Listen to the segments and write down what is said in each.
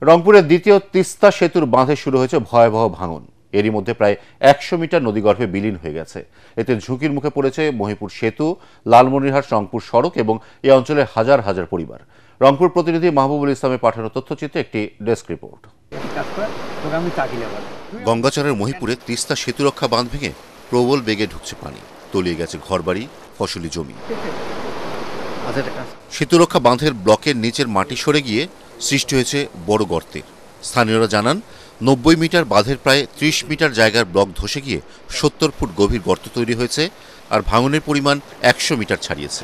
রংপুরের দ্বিতীয় তিস্তা সেতুর বাঁধে শুরু হয়েছে ভয়াবহ ভাঙন। এরই মধ্যে প্রায় 100 মিটার নদীগর্ভে বিলীন হয়ে গেছে। এতে ঝুঁকির মুখে পড়েছে মহিপুর সেতু, লালমনিরহাট রংপুর সড়ক এবং এই অঞ্চলের হাজার হাজার পরিবার। রংপুর প্রতিনিধি মাহবুবুল ইসলামের পাঠানো তথ্যচিত্রে একটি ডেস্ক রিপোর্ট। গঙ্গাচরের মহিপুরে তিস্তা সেতু রক্ষা বাঁধ ভেঙে প্রবল বেগে ঢুকছে পানি, তলিয়ে গেছে ঘরবাড়ি, ফসলি জমি। সেতুরক্ষা বাঁধের ব্লকের নিচের মাটি সরে গিয়ে সৃষ্টি হয়েছে বড় গর্তের। স্থানীয়রা জানান 90 মিটার বাঁধের প্রায় 30 মিটার জায়গার ব্লক ধসে গিয়ে 70 ফুট গভীর গর্ত তৈরি হয়েছে, আর ভাঙনের পরিমাণ 100 মিটার ছাড়িয়েছে।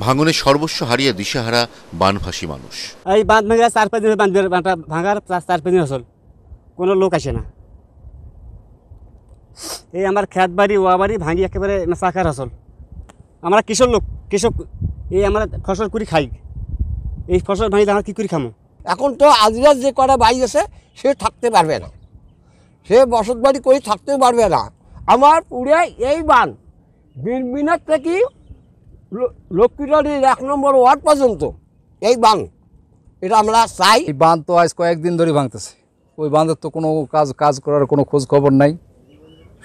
ভাঙনে সর্বস্ব হারিয়ে দিশেহারা বানভাসী মানুষ। এই বাঁধ ভেঙে 4-5 দিন ভাঙার 4-5 দিন আসল কোনো লোক আসে না। এই আমার খেত বাড়ি ওয়া বাড়ি ভাঙি একেবারে চাকার আসল। আমরা কৃষক এই আমরা ফসল করে খাই, এই ফসল ভাঙি আমরা কী করে খামো? এখন তো আদিবাস যে কটা বাড়ি আছে সে থাকতে পারবে না, সে বসত বাড়ি করে থাকতে পারবে না। আমার পুরে এই বান বিনবিনার থেকে লক্ষ্মীবাড়ির 1 নম্বর ওয়ার্ড পর্যন্ত এই বান, এটা আমরা চাই। এই বাঁধ তো আজ কয়েকদিন ধরে ভাঙতেছে, ওই বাঁধের তো কোনো কাজ করার কোনো খোঁজ খবর নাই।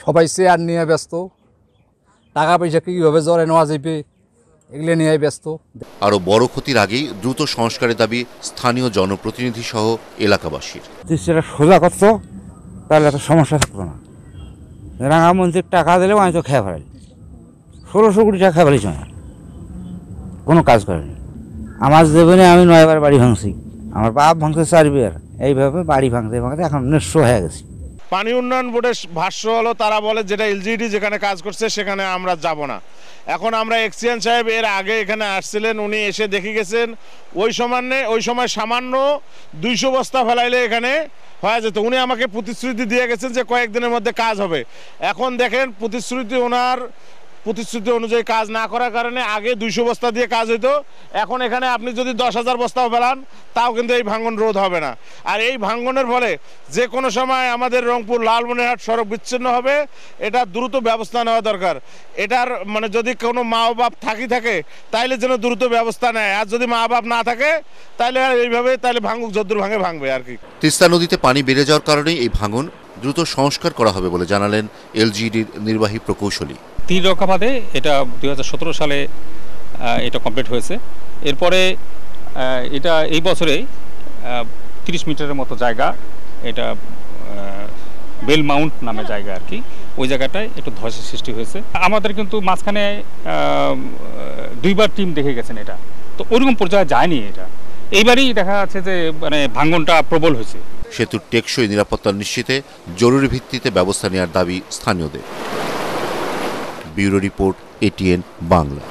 সবাই চেয়ার নিয়ে ব্যস্ত, টাকা পয়সা কীভাবে জড়ে নেওয়া যাবে এগুলো নিয়ে ব্যস্ত। আরও বড় ক্ষতির আগেই দ্রুত সংস্কারের দাবি স্থানীয় জনপ্রতিনিধি সহ এলাকাবাসীর। সেটা সোজা করতো তাহলে এত সমস্যা থাকতো না। রাঙামন্ত্রীর টাকা দিলেও আমি তো খেয়ে ফেলাই, 1600 কোটি টাকা খেয়ে ফেলেছি, কোনো কাজ করেনি। আমার জীবনে আমি 9 বার বাড়ি ভাঙছি, আমার বাপ ভাঙতে 4 বার, এইভাবে বাড়ি ভাঙতে ভাঙতে এখন নিঃস্ব হয়ে গেছি। পানি উন্নয়ন বোর্ডের ভাষ্য হলো, তারা বলে যেটা এলজিডি যেখানে কাজ করছে সেখানে আমরা যাব না। এখন আমরা এক্সিয়েন্স সাহেব এর আগে এখানে আসছিলেন, উনি এসে দেখে গেছেন ওই সময় সামান্য 200 বস্তা ফেলাইলে এখানে হয়ে যেত। উনি আমাকে প্রতিশ্রুতি দিয়ে গেছেন যে কয়েকদিনের মধ্যে কাজ হবে। এখন দেখেন প্রতিশ্রুতি অনুযায়ী কাজ না করার কারণে আগে 200 বস্তা দিয়ে কাজ হইতো, এখন এখানে আপনি যদি 10,000 বস্তাও ফেলান তাও কিন্তু এই ভাঙন রোধ হবে না। আর এই ভাঙনের ফলে যে কোনো সময় আমাদের রংপুর লালমনিরহাট সড়ক বিচ্ছিন্ন হবে, এটা দ্রুত ব্যবস্থা নেওয়া দরকার। এটার মানে যদি কোনো মা বাপ থাকে তাইলে যেন দ্রুত ব্যবস্থা নেয়, আর যদি মা বাপ না থাকে তাইলে এইভাবে তাইলে ভাঙুক, যদ্দূর ভাঙবে আর কি। তিস্তা নদীতে পানি বেড়ে যাওয়ার কারণে এই ভাঙন দ্রুত সংস্কার করা হবে বলে জানালেন এলজিডির নির্বাহী প্রকৌশলী। তীর রক্ষা বাঁধে এটা 2017 সালে এটা কমপ্লিট হয়েছে। এরপরে এটা এই বছরে 30 মিটারের মতো জায়গা, এটা বেল মাউন্ট নামে জায়গা আর কি, ওই জায়গাটায় একটু ধসের সৃষ্টি হয়েছে। আমাদের কিন্তু মাঝখানে 2 বার টিম দেখে গেছেন, এটা তো ওরকম পর্যায়ে যায়নি। এটা এইবারই দেখা যাচ্ছে যে মানে ভাঙনটা প্রবল হয়েছে। সেতুর টেকসই নিরাপত্তা নিশ্চিতে জরুরি ভিত্তিতে ব্যবস্থা নেওয়ার দাবি স্থানীয়দের। Bureau report, ATN Bangla.